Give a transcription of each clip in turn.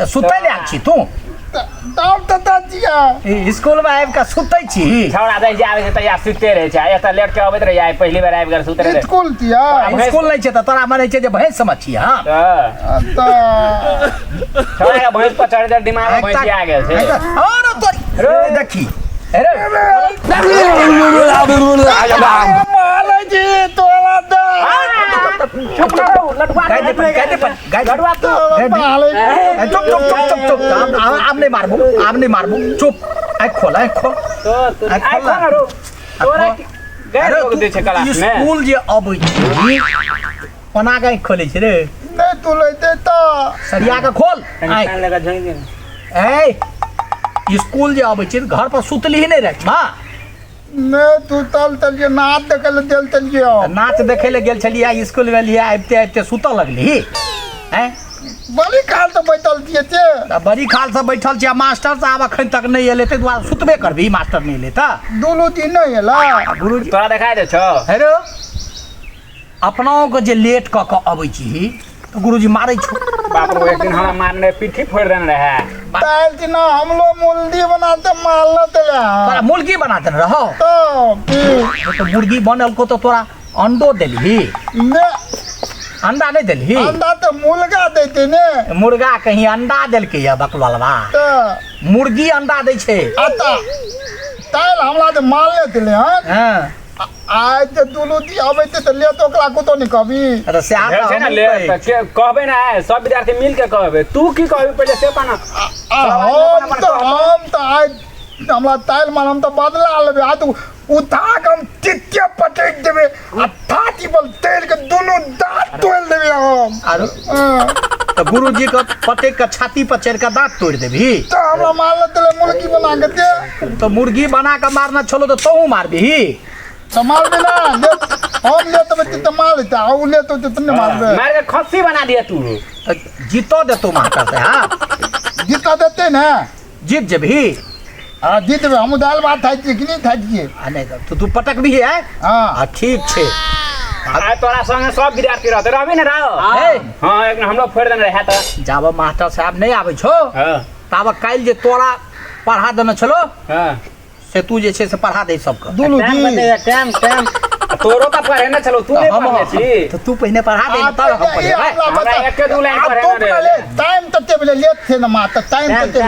तो सुतै ले छी तू तब तो दादिया स्कूल में आबि के सुतै छी छौड़ा दै जे आबै छै तैया सुते रहै छै एत लेट के अबैत रहै पहली बार आबि गेल सुते रहै स्कूल तिया स्कूल नहीं छै त तोरा माने छै जे भैंस समझ छी हां तो छौड़ा के भैंस पर चढ़ दे दिमाग में भैंस आ गेल छै और तोरी रे देखी अरे मारे जी तोला दा चुप करो लटवा गाय गड़वा तो माले चुप आब नहीं मारबू चुप आँख खोल तो आई खोलो तोरा गए लोग दे छै क्लास में स्कूल जे अबै छी ओना के आँख खोलै छै रे नहीं तू लेते तो सरिया के खोल कान लगा झोई दे ए स्कूल जे अबै छी घर पर सुतली नहीं रे मां नहीं तू तल ये नाच देखे ले दिल तलियो नाच देखे ले गेल छलिया स्कूल में लिया आबते सुतऽ लगली हैं बड़ी काल तो बैठल दिए थे बड़ी खाल से बैठल छियै मास्टर साहब अखन तक नहीं एले ते दुआरे सुतबे करबी मास्टर नहीं एले त दोनों दिन नहीं एला गुरुजी तोरा देखाय दे छौ हेरो अपनाओ के जे लेट क के अबै छी तो गुरुजी मारै छौ बाप रे एक दिन हमरा मारने पीठी फोड़ देने रहे ताल दिन हम लोग मुल्दी बनाते मारना तेला तोरा मुर्गी बनाते रहो तो मुर्गी बनल को तो तोरा अंडो देली ने अंडा नहीं देली अंडा तो मुर्गा देते ने मुर्गा कहीं अंडा देलकै या बकलवा तो मुर्गी अंडा दै छै आता ताल हमरा तो मारले तेले हां आज तो दोनों दी आबैते तो ले तो ओकरा को तो नहीं कहबी अरे से भेल छै ना ले कहबे ना सब विद्यार्थी मिल के कहबे तू की कहबी पहले से पाना हम तो आज हमरा ताल मान हम तो बदला लेबे आज उठा के हम टिट्टे पटक देबे आ थाती बल तेल के दोनों दांत तोड़ देबे हम आरो तो गुरुजी के पटेक के छाती पर चढ़ के दांत तोड़ देबी तो हमरा मारले तेले मुर्गी बना के दे तो मुर्गी बना के मारना छलो तो तू मारबी संभाल में ना ले हम ले तो बच्चे तो मार लेता आ ले तो तुमने मार दे मार के खस्सी बना दिया तू तो जीतो दे तू मास्टर से हां जीता देते ना जीत जेबी हां जीत हम दाल भात खाई छी कि नहीं खाई छी नहीं तो तू पटक भी है हां ठीक छे आ तोरा संगे सब विद्यार्थी रहते रहबी ना रहो हां एक हम लोग फोड़ देने रहे त जाब मास्टर साहब नहीं आबै छो हां तब काल जे तोरा पढ़ा देने छलो हां से तू जे छे से पढ़ा दे सबके दोनों दी टाइम तोरो का पढ़े ना चलो तू नहीं पढ़ने छी तो तू पहले पढ़ा दे तब हम पढ़े हमरा एक दो लाइन पढ़े ना टाइम तते बेले लेट थे ना माता टाइम तते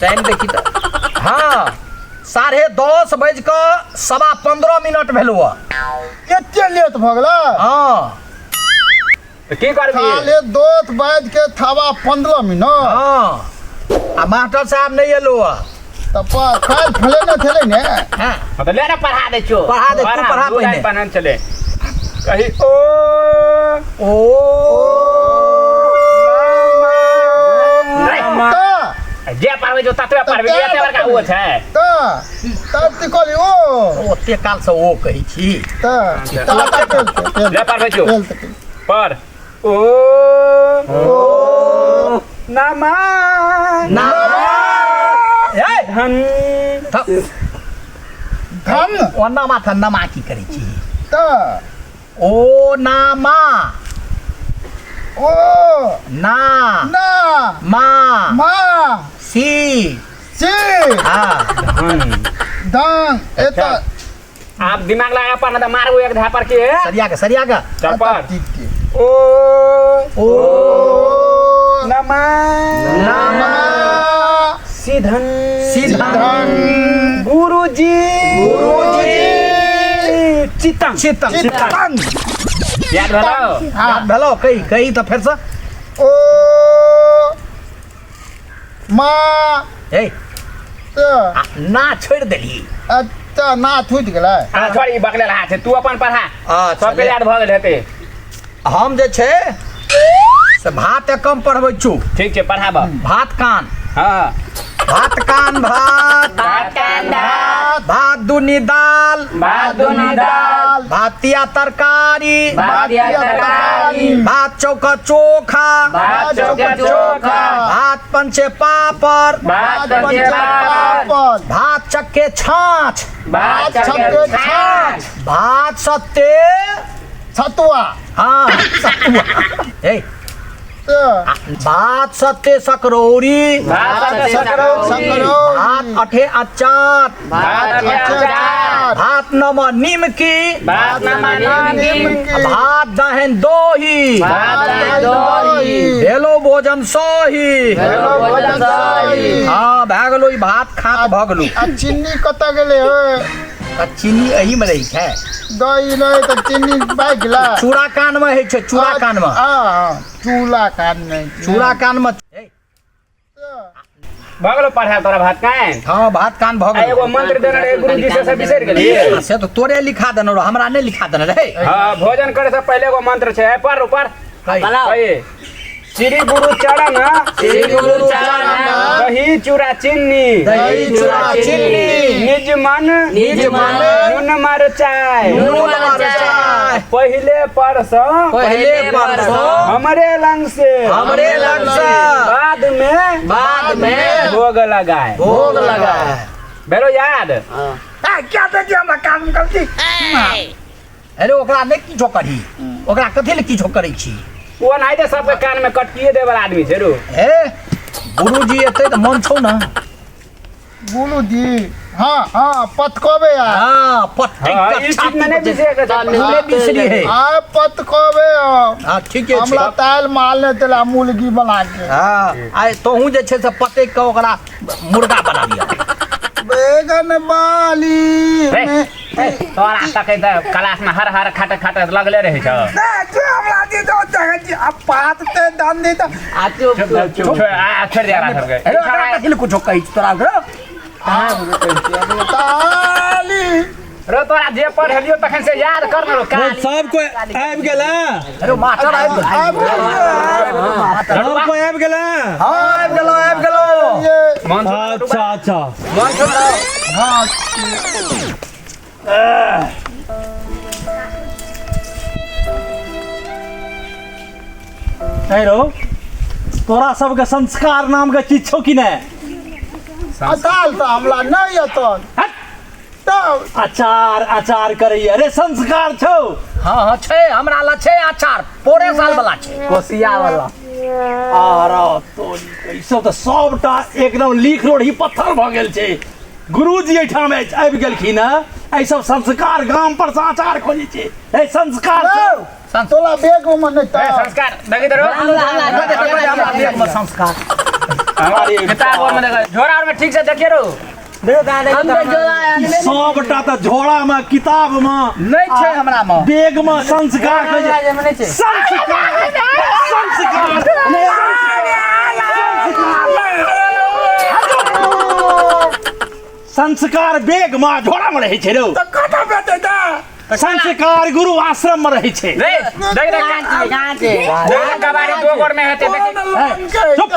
टाइम देखी तो हाँ 10:10:15 भेलो एते लेट भ गेला हाँ की करबी साले 10:15 हाँ आ मास्टर साहब नहीं एलो तब खाल फले न चले ने हाँ तो ले ना पढ़ा दे छो पढ़ा दे तू पढ़ा पहले पढ़न चले कही ओ जे पढ़बे जो ततबे पढ़बे एते बड़का ओ छै त तब ती कहली ओ ओते काल से ओ कही छी त ले पढ़बे जो पढ़ ओ नमा ए धन धन ओना माथा नमा की करै छी त ओ नामा ओ ना ना मा मा सी सी हाँ धन एता आप दिमाग लगा पढ़ना तो मारो एक झापर के सरिया का चपर ठीक ओ नमा नामा सीधन धन गुरुजी चितन याद भेलो याद भेलो कही तो फिर से ओ मा ए त ना छोड़ देली अच्छा ना छूट गेलै आ छोड़ी बकले रहा छै तू अपन पढ़ा सब के याद भ गेल हेते हम जे छै से भात कम पढ़बै छु ठीक छै पढ़ाब भात कान हां भात कान भात भात दुनी दाल भातिया तरकारी भात चौका चोखा भात पंचे पापड़ भात चक्के छाछ भात सत्ते छतुआ हाँ सत्तुआ ए भात सत्ते सकरौरी, भात अठे अचार, भात नम निमकी, भात दहन दोही, भेलो भोजन सही। हाँ भए गेलो ई भात खात भऽ गेलो। चीनी कतऽ गेलै हो? चीनी एही में रही है। दही नहीं तो चीनी बाइक गेला। चूड़ा कान में है छे, चूड़ा कान में। चूड़ा कान में। चूड़ा कान में। भगलो पढ़ा तोरा भात कान। हाँ भात कान भऽ गेलो। एगो मंत्र देने रे गुरुजी से सब बिसरि गेली। से तो तोरे लिखा देने रहो, हमरा नहीं लिखा देने रहे। हां भोजन करे से पहले एगो मंत्र छै पर ऊपर कहिए श्री गुरु चरण, श्री गुरु चरण, दही चूड़ा चीनी, दही चूड़ा चीनी, निज मन नून मरचाई, पहले परसों हमरे लंग से बाद में भोग लगाए। बेरो याद क्या दे हमरा काम करती? अरे ओकरा नहीं किछो करी, ओकरा कथी ले किछो करै छी? वो नहीं दे सबके कान में कटकिए देवर आदमी छै रो। ए गुरुजी एतै त मन छौ ना? गुरुजी हाँ पतकोबे यार। हाँ पत हां ई चीज में नहीं बिसरे के भूले बिसरी है। पतकोबे हाँ ठीक है। हमरा ताल मालने तेला मुर्गी बना के। हाँ आइ तोहू जे छै से पते के ओकरा मुर्गा बना दिया। बैगन बाली तोरा तके त क्लास में हर खाट लगले रहे छ। हमरा दी दो जगह अब पात ते दान दे त चुप छोड़ दे रहा सबके। अरे ओकरा कथी ले कुछो कहै छी तोरा ओकरा? ताली रो तोरा जे पढ़लियो तखन से याद कर न रो काली। सब कोई आबि गेला। अरे मास्टर आबि गेल। सब कोई आबि गेला। हाँ आबि गेलो। अच्छा हाँ रो तोरा सबके संस्कार नाम के चीज छौ कि नहीं? अताल तो हमला नहीं अतल अचार करैए। अरे संस्कार छौ। हाँ छै हमरा ला छै अचार, पोरे साल वाला छै, कोसिया वाला। आरा तो ई सब तो सबटा एकदम लिख रोड़ी पत्थर भ गेल छै। गुरुजी एठाम आबि गेलखिन हँ, एहि सब संस्कार गाम पर से आचार खोजै छै। ए संस्कार छौ। संतोला बेग में नहीं था। संस्कार देखि दरो संस्कार किताब में देख झोरा में ठीक से देखिए रो। सबटा तो झोड़ा में किताब में नहीं छै हमरा में। बेग में संस्कार खोजै। संस्कार बेग में झोड़ा में रहे छै रो। संस्कार गुरु आश्रम में रहे छै। कबाड़ी दो गोड़ में हेते देखि। चुप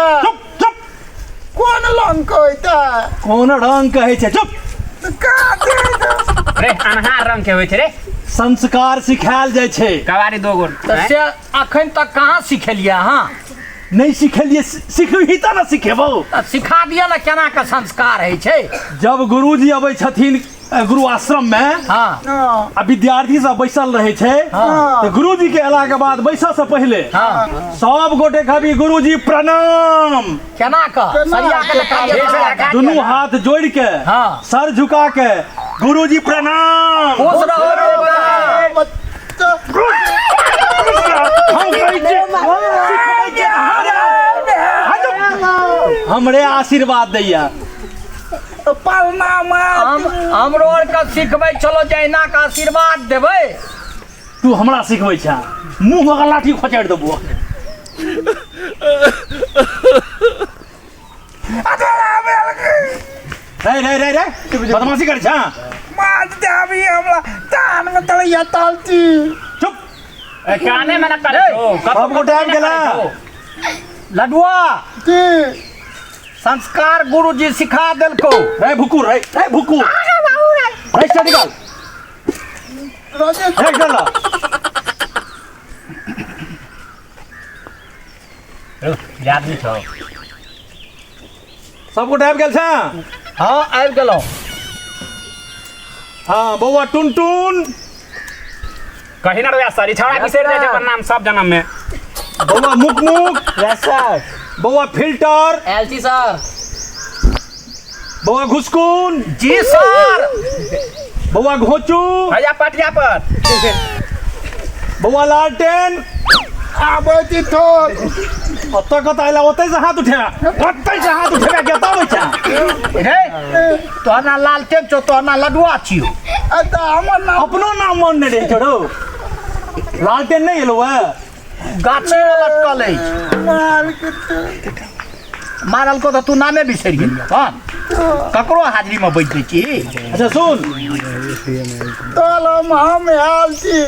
कौन लंग कहता? कौन रंग कहै छै? चुप। रे अनहार रंग के होय छै रे। संस्कार सिखायल जाइ छै। कबाड़ी दो गोड़ से अखन तक कहाँ सिखेलिए अहाँ? नहीं सिखेलिए, सिखबही त न सिखेबौ। सिखा दिया ना केना के संस्कार है छै। जब गुरुजी अबै छथिन गुरु आश्रम में हाँ आ विद्यार्थी सब बैसल रहे छै, तो गुरुजी के अला के बाद बैसा से पहले सब गोटे कभी गुरुजी प्रणाम केना का सरिया के लगा दोनों हाथ जोड़ के सर झुका के गुरुजी प्रणाम। खुश रहो रे बच्चा। हमरे आशीर्वाद दैया। हमरो आर के सिखबै चलो जहिना के आशीर्वाद देबै। तू हमरा सिखबै छ, मुंह में लाठी खोचड़ देबो। रे बदमाशी कर छ। मार देबी हमरा कान में तलिया तालती। चुप। काने में न करे छो। सब गोटे आबि गेला। लडुआ की संस्कार गुरुजी सिखा देलको। रे भुकुर रे भुकुर रे से निकाल रोजे रे चल। याद नहीं छो। सब गोटे आबि गेल छ। हाँ आबि गेलौ। हाँ बौआ टुनटुन कहीं ना रो सरी छौड़ा बिसर जाय छै प्रणाम सब जन्म में। बउआ मुख यस सर बउआ फिल्टर एलसी सर। बउआ घुसकुन जी सर। बउआ घोचू भैया पटिया पर बउआ लालटेन आबै छी थोल ओतऽ कतऽ अयला ओतऽ से हाथ उठेबा केतऽ अबै छा रे तोहना लालटेन छौ तोहना लडुआ छियो। अत हमर नाम अपनो नाम मन नहि रहै छोड़ो लालटेन नहीं एलो है गाछे में लटकल अछि। मार के मारल को तो तू नामे बिसरि गेली अपन ककरो हाजिरी में बैठ छी। अच्छा सुन तोल हम आयल छी।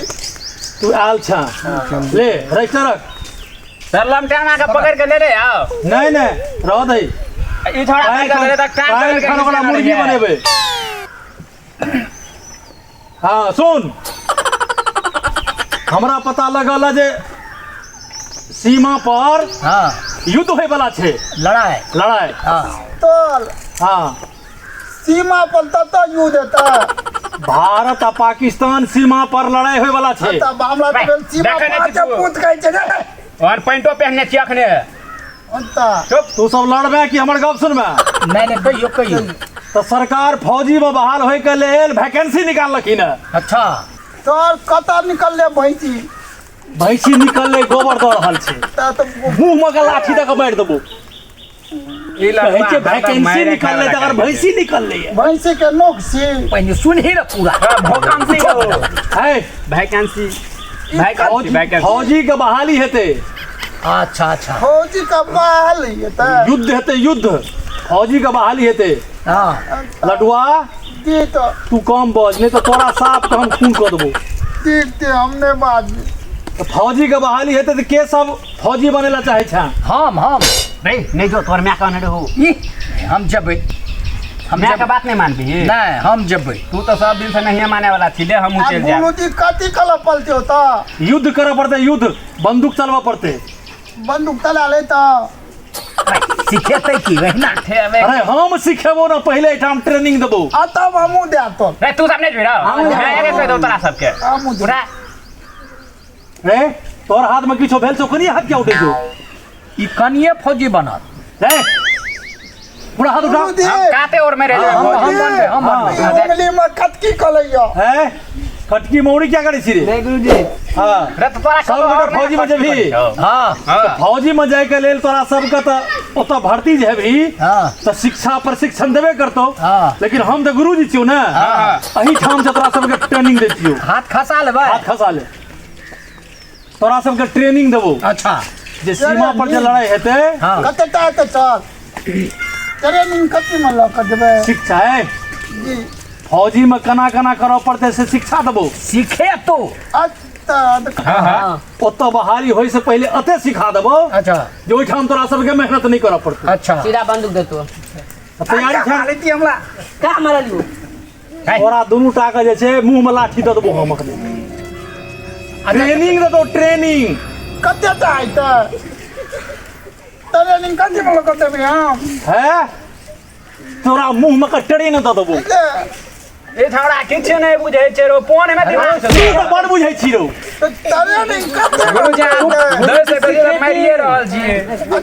तू आयल छा ले रजिस्टर रख सर लमटाना का पकड़ के ले रे आओ नहीं रह दे ई छोड़ा पकड़ के ले तक काल्हि खाना वाला मुर्गी बनेबे। हाँ सुन हमरा पता लगल है जे सीमा पर हाँ युद्ध होए वाला छे लड़ाई हाँ तोल हाँ सीमा पर तत युद्ध हेतै। भारत आ पाकिस्तान सीमा पर लड़ाई होए वाला छे। तब हमरा तो सीमा देखै नहि पर छी तू। पूत कहै छै रे। और पैंटो पहनने छी अखने अंता तू सब लड़बे कि हमर गप सुनबे। नहीं कहियो तो सरकार फौजी में बहाल होए के लेल वैकेंसी निकाललखिन है। अच्छा तोर कतऽ निकलले भैंसी भैंसी निकलले गोबर दऽ रहल छे त मुंह में के लाठी दऽ के मारि देबो। ई कहै छै लड़वा वैकेंसी निकलले त अगर भैंसी निकलले है भैंसी के नोक सी पहले सुन ही रे पूरा भोकंसी है वैकेंसी फौजी के बहाली हेते अच्छा फौजी का बहाल हेतै। युद्ध हेते युद्ध फौजी के बहाली हेते। हाँ लडुआ दी तो तू कम बज नहीं तो तोरा साफ के हम खून कर देबो। देखते हमने बाद में तो फौजी के बहाली हेते तो के सब फौजी बनेला चाहे छा। हम नहीं जो तोर मैं कहने रहो हम जबै मैं का बात नहीं मानती नहीं हम जबै। तू तो सब दिन से नहीं माने वाला थी ले हम आ चल गुरु जाए जी कथी कल पलते होता युद्ध करे पड़ते युद्ध बंदूक चलवा पड़ते। बंदूक चला ले तो सिखेतै की वहिना अरे हम सिखेबो ना पहले एठाम ट्रेनिंग देबो। तब हमू दे तो रे तू सब नहीं जुड़ा मैं आगे कह दो तोरा सबके हमू दे पूरा रे तोर हाथ में किछो भेल छौ कनी हाथ क्या उठे छौ ई कनिए फौजी बनत रे पूरा हाथ उठा गुरु जी हम काते और में रह हम जाए हम बनबै हम बनबै उंगली में कटकी कलैया है कटकी मौड़ी क्या करे छी रे गुरुजी हां रे तो तोरा सब गोटे फौजी में जेबही। हाँ फौजी में जाए के लेल तोरा सबके तो ओतऽ भर्ती जेबही हाँ तो शिक्षा प्रशिक्षण देबे करतो। हाँ। लेकिन हम तो गुरुजी छियो ना अही ठाम से तोरा सबके ट्रेनिंग दे छियो। हाथ खसा लेबै हाथ खसा ले तोरा सबके ट्रेनिंग देबो अच्छा जे सीमा पर जे लड़ाई हेते हाँ कते टा तो चल ट्रेनिंग कथी में लऽ के देबै शिक्षा है जी फौजी में कना करऽ पड़ते से शिक्षा देबो। सीखे तो अच्छा ओतऽ बहाली होय से पहले अते सिखा देबो अच्छा जे ओइठाम तोरा सबके मेहनत नहीं करऽ पड़ते। अच्छा सीधा बंदूक दे तू। तैयारी छा लेती हमरा का मारलियो तोरा दुनू टा के जे छै मुंह में लाठी दऽ देबो हम अखने। ट्रेनिंग देतो ट्रेनिंग कते टा आइतै ट्रेनिंग कथी में लऽ के देबै हम है तोरा मुंह में कटड़ी न दऽ देबो। ए छोड़ा किछ नहीं बुझे छे रो फोन में दिमाग तू से तो बड़ बुझै छी रौ तो ट्रेनिंग कते गुरु जी दस से बजे मारिए रहल छिए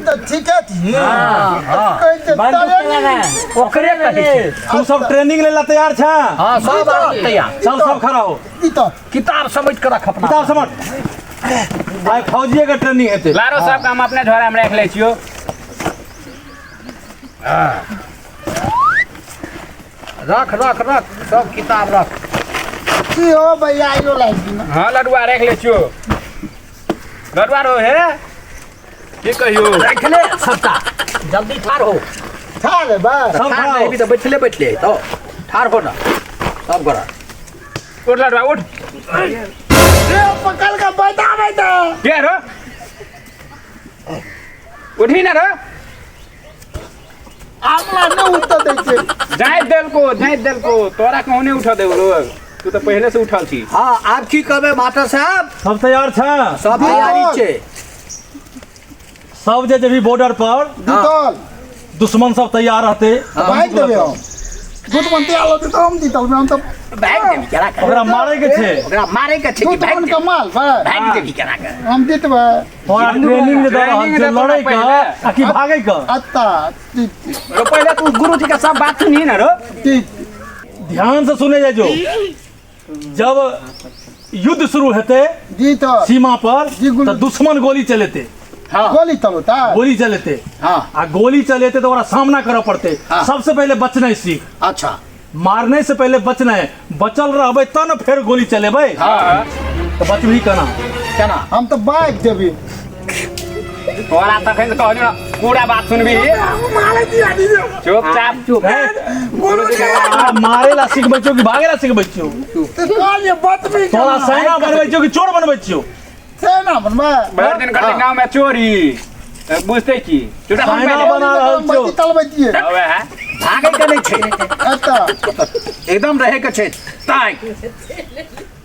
तो ठीक है थी हाँ कहै छै बंदूक चला ट्रेनिंग ना ओकरे कहै छै तू सब ट्रेनिंग लेला तैयार छा। हाँ सब आदमी तैयार चल सब खड़ा हो दी तो किताब समझ के रख अपना किताब समझ भाई फौजिए के ट्रेनिंग हेते। लारो सब काम अपने झोरा में रख ले छियो रख सब किताब रख की हो भैया आइयो लाइक ना हां लडुआ रख ले छियो लडुआ रो है की कहियो रख ले सबटा जल्दी ठार हो था रे बा सब ठार खड़ा नहीं हो भी तो बैठले तो ठार हो ना सब करा उठ लडुआ उठ रे पकड़ के बैठावे तो के रो उठी ना रो आमला न उत्तर दै छै जाय देल को तोरा कहूं नहीं उठा दे लोग तू तो पहले से उठल छी। हाँ आप की कहबे मास्टर साहब सब तैयार छा। सब तैयारी छै सब जे जेबी बॉर्डर पर दीतल दुश्मन सब तैयार रहते भाग देबै हम गुटमंती आलो तो हम जीतल में हम तो भाग देबी केना कर ओकरा मारे के छे ओकरा मारे के छै कि भाग गुटमन देबी कमाल भाई भाग देबी केना कर हम जीतबे तोरा ट्रेनिंग दे रहल छै लड़ै का आ कि भागै का अत्ता रो पहले तू गुरुजी का सब बात सुनी ना रो ध्यान से सुने जाजो जब युद्ध शुरू हेते जी तो सीमा पर जी, गुरु- तो दुश्मन गोली चलेते गोली चलता गोली चलेते आ गोली चलेते तो ओकरा सामना करे पड़ते सबसे पहले बचना सीख अच्छा मारने से पहले बचना है बचल रहबे तब न फिर गोली चलेबे हां तो बचबी केना केना हम तो बाइक देबी तोरा तखन कहनी ना पूरा बात सुनबी चुपचाप चुप गुरुजी का मारे ला सीख बच्चों की भागे ला सीख बच्चों तो कहलिए बतबी तोरा सेना बनबै छौ कि चोर बनबै छौ सेना बनबा भर दिन करते गांव में चोरी बुझते की चुटा हम सेना पहले बना रहल छौ चलबै दिए हवे है भागे के नहीं छै अत्ता एकदम रहे के छै टाइट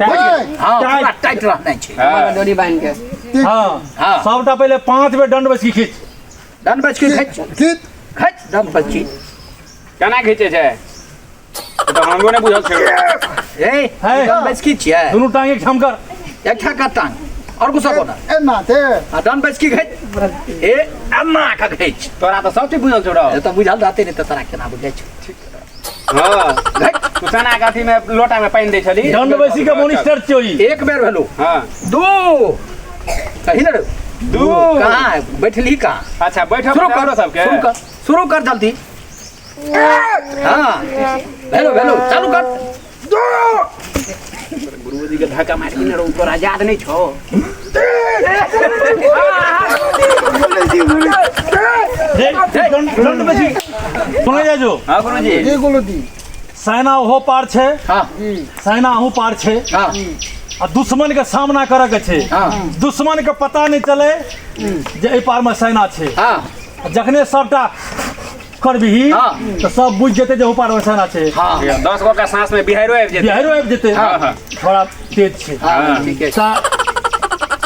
हां पूरा टाइट रहना छै डोरी बांध के हां हां सबटा पहले 5 बेर दंड बच की खींच दन बच के खच गीत खच दन बची केना खींचे छै तो हमरो ने बुझल छै ए है। दन बच की छियै दोनों टांगे खम कर एक ठा टांग और कुछ कोना ए ना थे दन बच की खच ए अम्मा का खच तोरा तो सब चीज बुझल छौ रे तो बुझल रहते नहीं तो तोरा केना बुझै छै हां तू सना गाठी में लोटा में पानी दै छली दंड बसी के मोनिस्टर चोई एक बेर भेलो हां दो कही ना रे दू कहां बैठली कहां अच्छा बैठो शुरू करो सबके शुरू कर जल्दी हां भेलो चालू कर दो गुरुजी के धक्का मार के रो तोरा याद नहीं छो दंड बसी सुने जाजो हां गुरुजी जी गुरुजी सेना ओहो पार छै हां सेना अहू पार छै हां आ दुश्मन के सामना करे के छै हां दुश्मन के पता नहीं चले जे एहि पार में सेना छै हां जखने सबटा करबिही हाँ। तो सब बुझ जेते जे ऊपर में सेना छै हां 10 गो का सांस में बिहारो आबि जेतै बिहारो आबि जेते हाँ। थोड़ा तेज छै हां ठीक है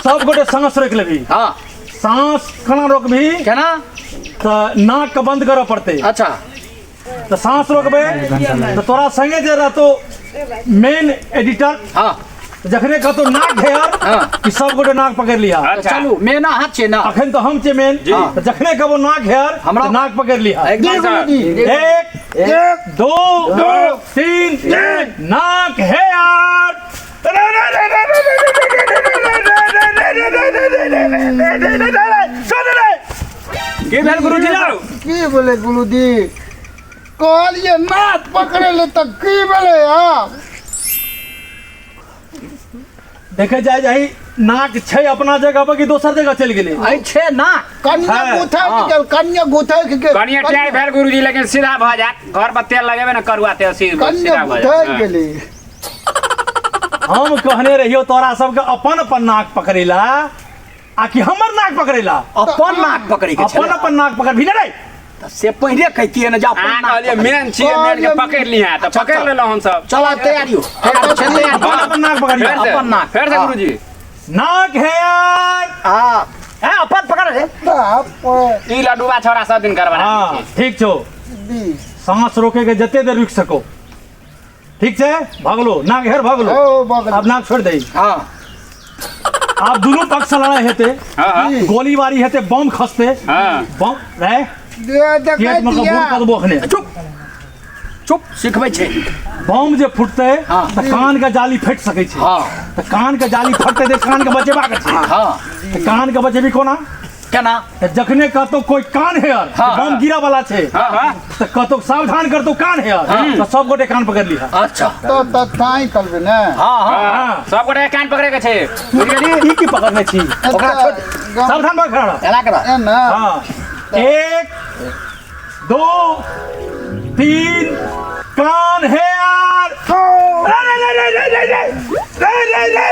सब गोटे सांस रोक लेबी हां सांस केना रोकबी केना तो नाक के बंद करे पड़ते अच्छा तो सांस रोकबे तो तोरा संगे जे रहतो मेन एडिटर हां जखने कहतो नाक घेर हाँ। कि सब गोटे नाक पकड़ लिया अच्छा चलू मेना हाथ छै ना अखन तो हम छे मेन तो जखने कहबो नाक घेर हमरा- तो नाक पकड़ लिया एकदम एक दो तीन नाक है यार की भेल गुरुजी जाओ की बोले गुरुजी कहलिए नाथ पकड़े ले तो की बोले आप देखे जाए जाही नाक छै अपना जगह पर कि दोसर जगह चल गेले आई छै ना कन्या है, गुथा हाँ। के कन्या गुथा के कनिया ट्राई भेल गुरुजी लेकिन सीधा भ जात घर पर तेल लगेबे ना करुआ तेल सीधा कन्या भ गुथा जात गेली हम कहने रहियो तोरा सबके अपन अपन नाक पकड़ेला आ कि हमर नाक पकड़ेला अपन नाक पकड़ी के अपन अपन नाक पकड़ भी रे से पहिले कहतिए ना जा अपन नाक मेन छिए मेन के पकड़ लिया त पकड़ लेलो हम सब चला तैयारी हो अपन अपन नाक पकड़ लिया अपन नाक फेर से गुरुजी नाक है यार हां अपन पकड़ रे बाप ई लड्डूवा छोरा सब दिन करबा हाँ ठीक छो दी सांस रोके के जते देर रुक सको ठीक छै भागलो नाक घेर भागलो ओ बगल अब नाक छोड़ दे हां आप दोनों पक्ष से लड़ाई हेते हां गोलीबारी हेते बम खसते हां बम रहे दे पेट में दिया कबूल कर बोखने चुप चुप सिखबै छै बम जे फुटते हाँ। तो कान के जाली फट सके छै हां तो कान के जाली फटते दे कान के बचेबा के छै हां तो कान के बचेबी कोना केना तो जखने कहतो कोई कान है यार हाँ, बम हाँ। गिरा वाला छै हां हां तो कहतो सावधान करतो कान है यार हाँ। तो सब गोटे कान पकड़ लिया अच्छा तो ताई करबे ना हां हाँ। हां सब गोटे कान पकड़े के छै बुझलिए ई की पकड़ने छी ओकरा छोड़ सावधान भाग खड़ा रह। एना करा ए ना हाँ एक दो तीन कान है यार रे रे रे रे रे रे रे रे रे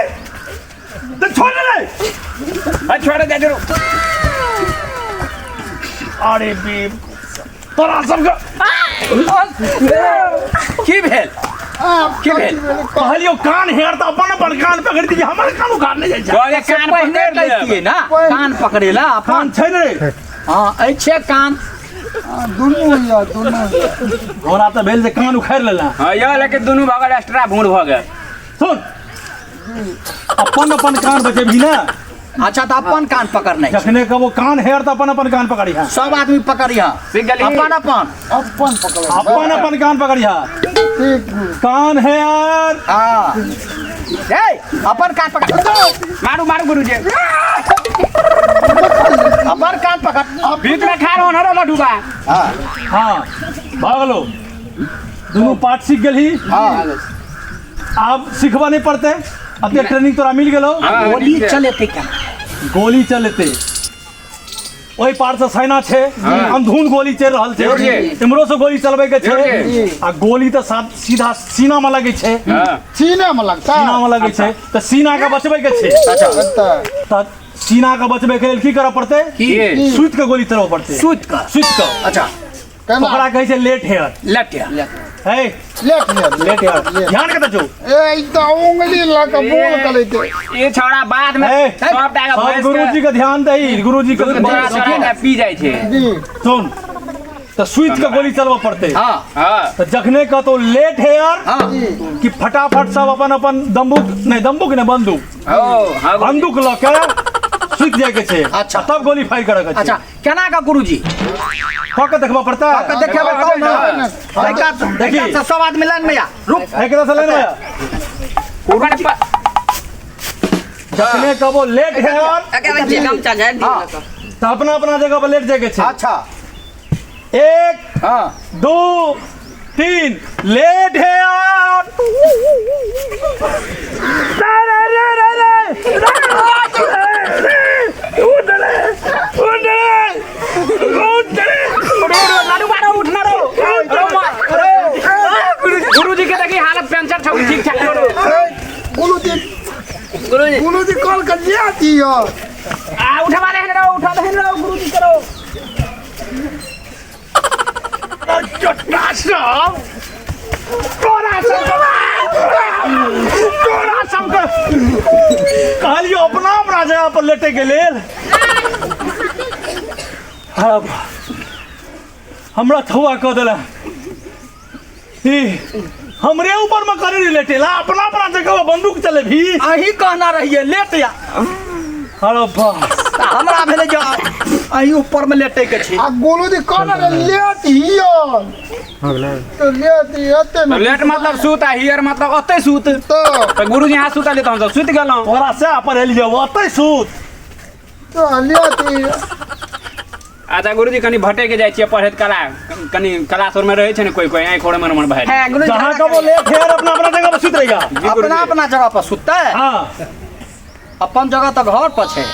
तो छोड़ रे छोड़ दे जरूर अरे बीब तोरा सबके की भेल आप की भेल? कहलियो कान हेर तो अपन अपन कान पकड़ दीजिए हमर कान उखाड़ नहीं जाइ छै तोरे कान पकड़ लेतिए ना कान पकड़ेला कान छै ने रे हां ऐ छै कान दुनू या दुनू हमरा तो भेल जे कान उखाड़ि लेला हाँ यह लेकिन दुनू भगल एक्स्ट्रा भूड़ भ गेल सुन अपन अपन कान बचेबही ना अच्छा तो अपन कान पकड़ने जखने कबो कान हेर तो अपन अपन कान पकड़िहा सब आदमी पकड़िया सीख गेली अपन अपन अपन पकड़ अपन अपन कान पकड़िहा ठीक कान हेर हाँ ए अपन कान पकड़ मारू मारू गुरुजी अपन कान पकड़ बीच में खा रहो ना लड्डू बा हाँ भागलो दोनों पाठ सीख गेलही हाँ अब सिखबा नहीं पड़ते अब ते ट्रेनिंग तोरा मिल गेलो गोली चले थे क्या गोली चलते ओई पार से सेना छे अंधुन गोली चल रहल छे जोड़िए। इमरो से गोली चलबे के छे जोड़िए। आ गोली तो सीधा सीना में लगे छे सीने में लगता सीना में लगे छे तो सीना का बचबे के छे अच्छा तो सीना का बचबे के लेल की करऽ पड़ते की सुत के गोली चलबऽ पड़ते सूत कर सुत के अच्छा ओकरा कहै छै लेट हेयर लेफ्ट है लेट लेट हेयर ध्यान के दजो ए तो उंगली लगा बोल कर लेते ये छोड़ा बाद में ए, सब टाइम सब गुरुजी के ध्यान दही गुरुजी के छोड़ा छोड़ा के पी जाय छे जी सुन तो सुत के गोली चलबऽ पड़ते हाँ हां तो जखने का तो लेट हेयर हाँ कि फटाफट सब अपन अपन बंदूक ने बंदूक ओ हां बंदूक ल के सुत जाए के छे अच्छा। तब गोली फायर करे के छे अच्छा केना का गुरुजी कऽ के देखबा पड़ता का देखेबे कौ ना देखा देखी। सब आदमी लाइन में या रुक है के से लेने ऊपर जखने का वो लेट हेयर अगर जगह चल जाए हाँ। तो अपना अपना जगह पर लेट जाए के छे अच्छा 1 हाँ 2 3 लेट हेयर लाडू मारो उठना रो गुरुजी के देखी हालत पंचर छौ ठीक ठाक करो गुरुजी कॉल कर लिया दियो आ उठवा दे रो गुरुजी करो कहलियो अपना अपना जगह पर लेटे के लेल अब हमरा थुआ कह देला ई हमरे ऊपर में करे लेटेला अपना अपना जगह पर बंदूक चले भी अही कहना रहिए लेट या अरे बस हमरा भेले जो अही ऊपर में लेटे के छी आ गुरुजी कॉल लेट हियो तो लेट येते तो लेट मतलब सूत आ हियर मतलब ओते सूत तो गुरुजी हाथ सूता ले तो हम सब सूत गेलौं तोरा से पर एलियो ओतै सूत तो लेट अच्छा गुरुजी कनी भटे के जाय छियै पढ़ैत कला कनी क्लास में रहै छै ने कोई कोई आंख ओड़ मन मन भाई है गुरुजी जहां का वो लेट हेयर अपना अपना जगह पर सुत रहेगा अपना अपना जगह पर सुतता है हां अपन जगह तो घर पर छे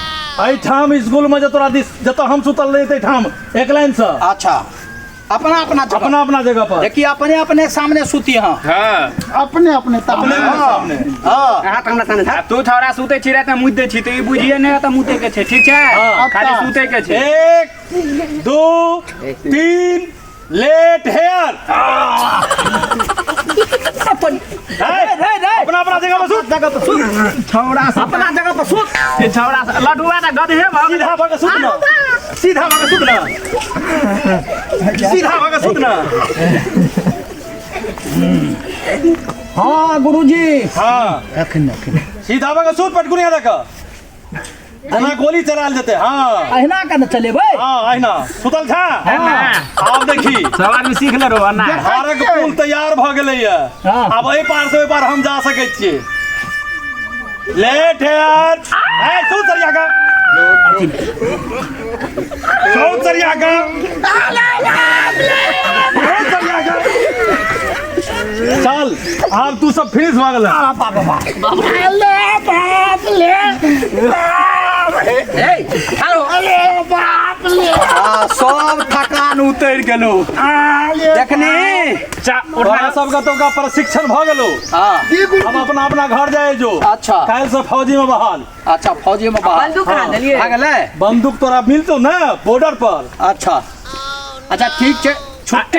एहि ठाम स्कूल में जतोरा दिस जत हम सुतल रही ते ठाम एक लाइन से अच्छा अपना अपना जगह अपना अपना जगह पर देखिए अपने अपने सामने सुती हां हां अपने अपने अपने सामने हां हाथ हमरा सामने था तू छोरा सूते छी रात में मुद दे छी तो ई बुझिए ने त मुते के छै ठीक छै हाँ। खाली सूते के छै 1 2 3 लेट हेयर अपन अपना अपना जगह पर सुत जगह पर सुत छौड़ा अपना जगह पर सुत ए छोरा लडुआ त गधे भ गेल सीधा भाग सुत ना सीधा भाग सुत ना सीधा भाग सुत ना हां गुरुजी हां अखन सीधा भाग सुत पटकुनिया देखा जना गोली चलाल जेते हां अहिना का न चलेबै हां आइना सुतल था हां आब देखी सब आदमी सीख ले रो ना भारत पुल तैयार भ गेलै ये हाँ। अब एहि पार से ओहि पार हम जा सकै छियै लेट हेयर ए तू चलिया का सौ चलिया का चल अब तू सब फिनिश भ गेल सब थकान उतर गेलो देखनी तोरा सबका तो का प्रशिक्षण भ गेलो हां अब अपना अपना घर जाए जो अच्छा काल्हि से फौजी में बहाल अच्छा फौजी में बाहर बंदूक कहाँ देलिए आ गेलै बंदूक तोरा मिलतो ना बॉर्डर पर अच्छा अच्छा ठीक छै छुट्टी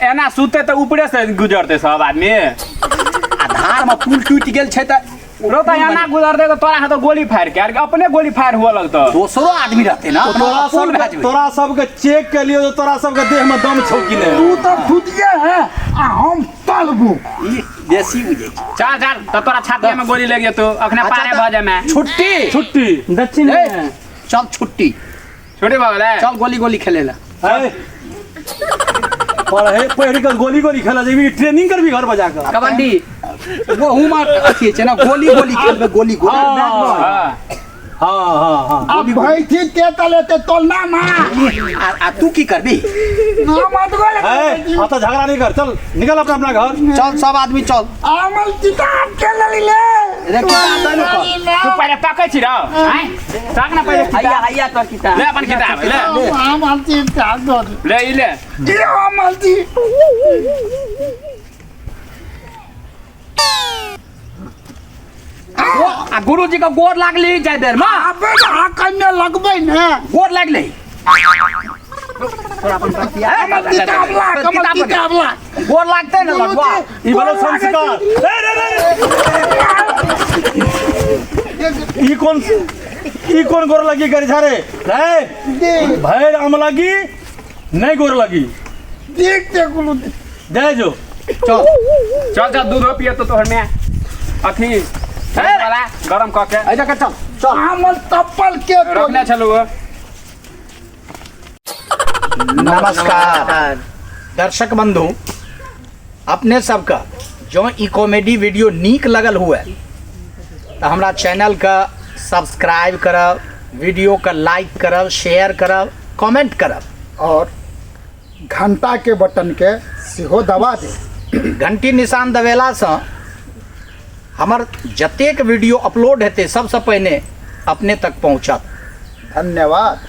एना सूते त ऊपरे से गुजरते सब आदमी आधार में पुल टूटि गेल छै त रोता यहाँ ना गुजर दे तो तोरा हाथ गोली फायर के अपने गोली फायर हुआ लगता दोसरो आदमी रहते ना तोरा सबके चेक के लिए तोरा सबके देह में दम छौ कि नहीं तू तो फुटिए है आ हम तलबू देसी बुझे चल चल तो तोरा छाती में गोली लग तो अखने पारे भजे में छुट्टी छुट्टी दक्षिण में चल छुट्टी छोटी भगल है चल गोली गोली खेलेला पढ़े पढ़ के गोली गोली खेला जेबी ट्रेनिंग करबी घर बजा कर कबड्डी वो हुमा अथी छै ना गोली गोली खेलबे गोली गोली हां हाँ अब भाई थी ते तले ते तोलना ना आ तू की करबी ना मत बोले आता झगड़ा नहीं कर चल निकल अपना घर चल सब आदमी चल आमल किताब के ले रे किताब दे न तू पहले ताकै छी रौ हैं ताक ना पहले हैया हैया तोर किताब ले अपन किताब ले आमल किताब दो ले ई ले ये आमल जी आ गुरुजी का गोर लागली जाय देर में अबे आ कन्ने लगबै ने गोर लागली किताब ला कमल किताब ला गोर लागते न लगवा ई वाला संस्कार ई कौन गोर लगी कर झारे रे भैर आम लगी नहीं गोर लगी देखते गुलू जय जो चल चल चल दूध पिए तो तोहर में अथी वाला गरम क के ऐजा कर चल आमल तप्पल के तो रखले चलू नमस्कार दर्शक बंधु अपने सबका जो ई कॉमेडी वीडियो नीक लगल हुए तो हमरा चैनल का सब्सक्राइब करब वीडियो का लाइक करब शेयर करब कमेंट करब और घंटा के बटन के सेहो दबा दे घंटी निशान दबेला से हमर जतेक वीडियो अपलोड हेतै सबसे पहले अपने तक पहुँचत धन्यवाद।